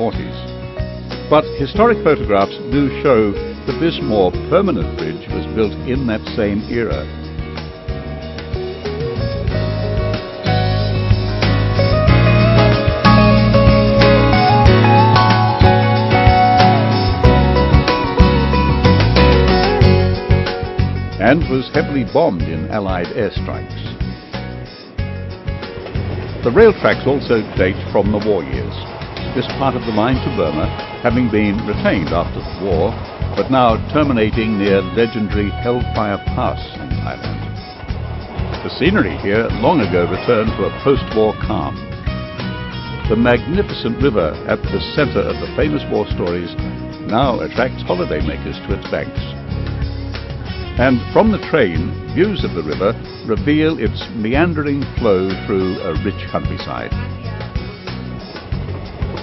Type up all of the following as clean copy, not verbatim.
1940s. But historic photographs do show that this more permanent bridge was built in that same era. And was heavily bombed in Allied airstrikes. The rail tracks also date from the war years, this part of the line to Burma having been retained after the war, but now terminating near legendary Hellfire Pass in Thailand. The scenery here long ago returned to a post-war calm. The magnificent river at the center of the famous war stories now attracts holidaymakers to its banks. And from the train, views of the river reveal its meandering flow through a rich countryside.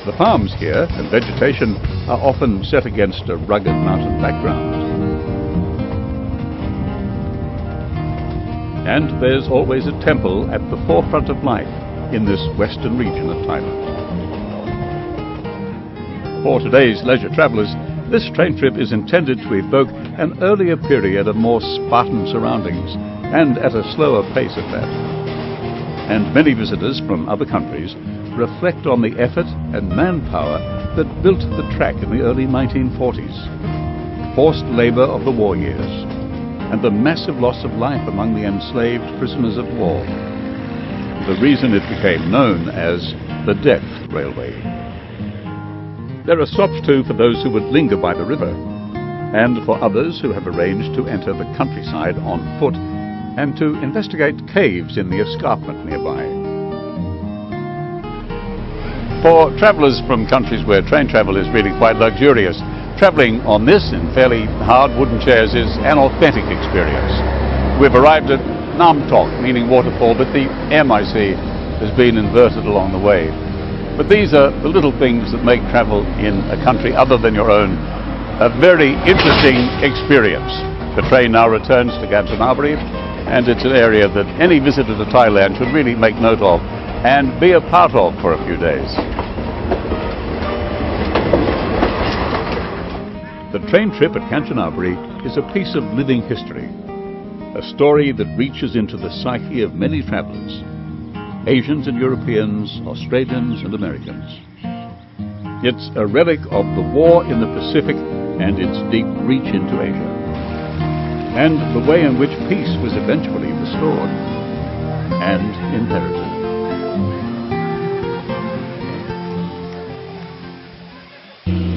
The farms here and vegetation are often set against a rugged mountain background. And there's always a temple at the forefront of life in this western region of Thailand. For today's leisure travellers, this train trip is intended to evoke an earlier period of more Spartan surroundings, and at a slower pace at that. And many visitors from other countries reflect on the effort and manpower that built the track in the early 1940s, forced labour of the war years, and the massive loss of life among the enslaved prisoners of war. The reason it became known as the Death Railway. There are stops too for those who would linger by the river, and for others who have arranged to enter the countryside on foot and to investigate caves in the escarpment nearby. For travellers from countries where train travel is really quite luxurious, travelling on this in fairly hard wooden chairs is an authentic experience. We've arrived at Nam Tok, meaning waterfall, but the MIC has been inverted along the way. But these are the little things that make travel in a country other than your own a very interesting experience. The train now returns to Kanchanaburi, and it's an area that any visitor to Thailand should really make note of and be a part of for a few days. The train trip at Kanchanaburi is a piece of living history, a story that reaches into the psyche of many travellers. Asians and Europeans, Australians and Americans. It's a relic of the war in the Pacific and its deep reach into Asia, and the way in which peace was eventually restored and inherited.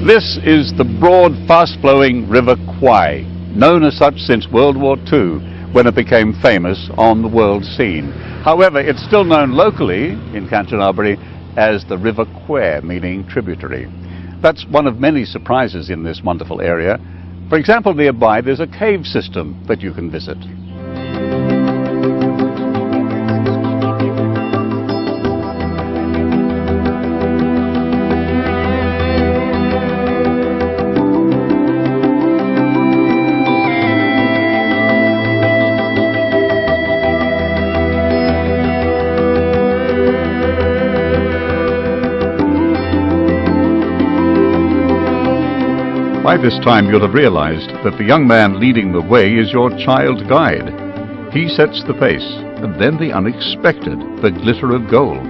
This is the broad, fast-flowing River Kwai, known as such since World War II, when it became famous on the world scene. However, it's still known locally in Kanchanaburi as the River Kwai, meaning tributary. That's one of many surprises in this wonderful area. For example, nearby there's a cave system that you can visit. By this time you'll have realized that the young man leading the way is your child guide. He sets the pace, and then the unexpected, the glitter of gold.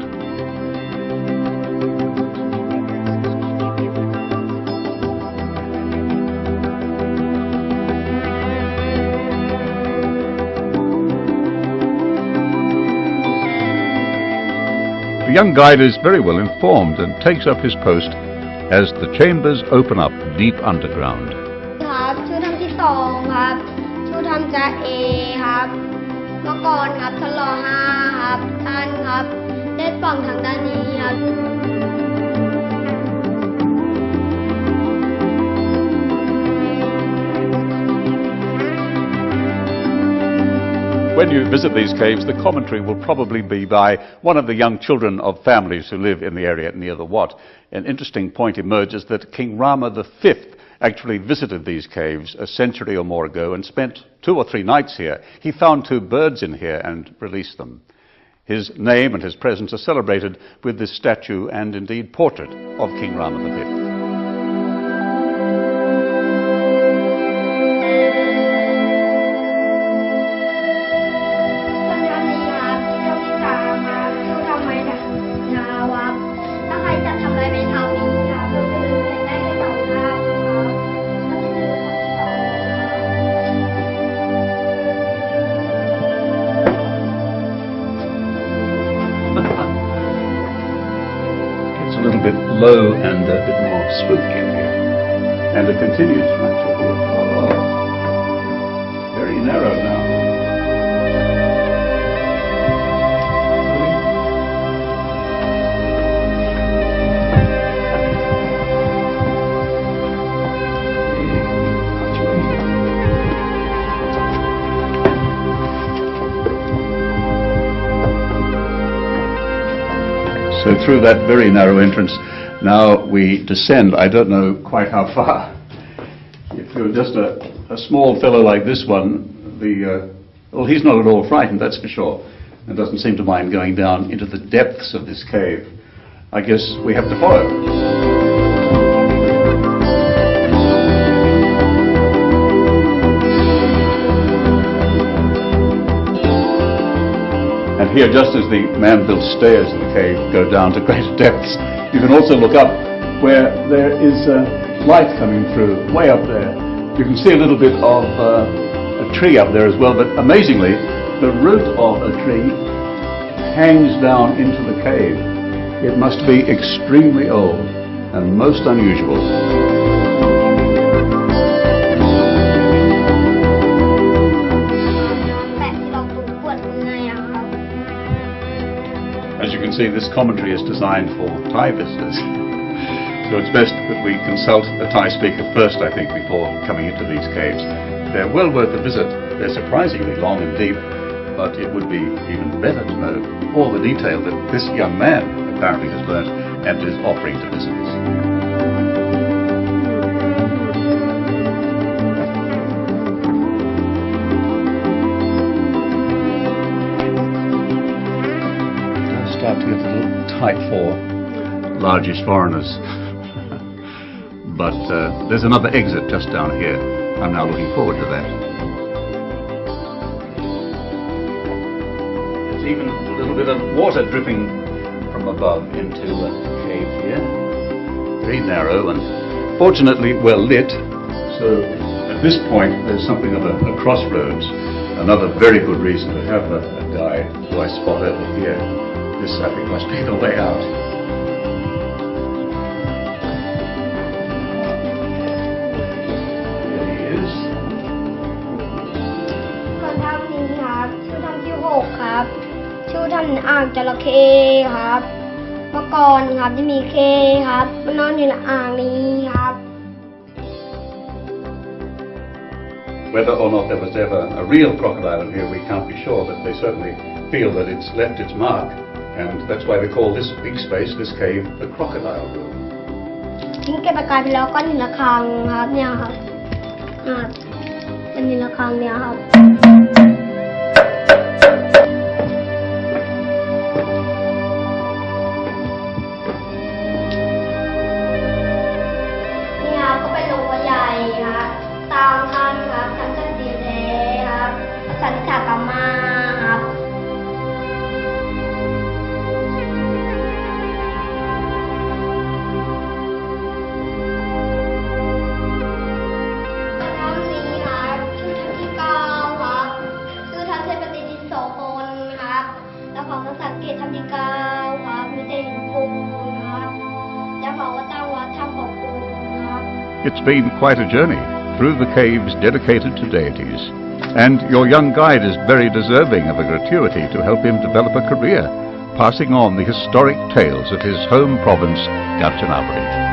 The young guide is very well informed and takes up his post as the chambers open up deep underground. ครับชื่อท่านที่สองครับชื่อท่านจะเอครับเมื่อก่อนครับท่านรอห้าครับท่านครับได้ปล่องทางด้านนี้ครับ When you visit these caves, the commentary will probably be by one of the young children of families who live in the area near the Wat. An interesting point emerges that King Rama V actually visited these caves a century or more ago and spent 2 or 3 nights here. He found 2 birds in here and released them. His name and his presence are celebrated with this statue and indeed portrait of King Rama V. 'It's a little bit low and a bit more spooky in here. And a continued structure here. Oh, very narrow now. So through that very narrow entrance, now we descend. I don't know quite how far. If you're just a small fellow like this one, well, he's not at all frightened, that's for sure, and doesn't seem to mind going down into the depths of this cave. I guess we have to follow. And here, just as the man-built stairs in the cave go down to greater depths, you can also look up where there is light coming through, way up there. You can see a little bit of a tree up there as well, but amazingly, the root of a tree hangs down into the cave. It must be extremely old and most unusual. As you can see, this commentary is designed for Thai visitors. So it's best that we consult a Thai speaker first, I think, before coming into these caves. They're well worth a visit. They're surprisingly long and deep, but it would be even better to know all the detail that this young man apparently has learnt and is offering to visitors. Start to get a little tight for largish foreigners. But there's another exit just down here. I'm now looking forward to that. There's even a little bit of water dripping from above into the cave here. Very narrow and fortunately well lit. So at this point there's something of a crossroads. Another very good reason to have a guide who I spot over here. This, I think, must be the way out. Here he is. คนถ้ำนี้ครับชื่อถ้ำที่6ครับชื่อถ้ำอ่างจระเข้ครับเมื่อก่อนครับจะมีเคครับมันนอนอยู่ในอ่างนี้ครับ Whether or not there was ever a real crocodile in here, we can't be sure, but they certainly feel that it's left its mark. And that's why they call this big space, this cave, the crocodile room. ทิ้งเก็บอาการไปแล้วก็นิลคังครับเนี่ยครับเป็นนิลคังเนี่ยครับนี่ครับก็เป็นโรงใหญ่ครับตามท่านครับท่านจันทร์เดครับสันนิษฐานกามาครับ It's been quite a journey through the caves dedicated to deities, and your young guide is very deserving of a gratuity to help him develop a career, passing on the historic tales of his home province, Kanchanaburi.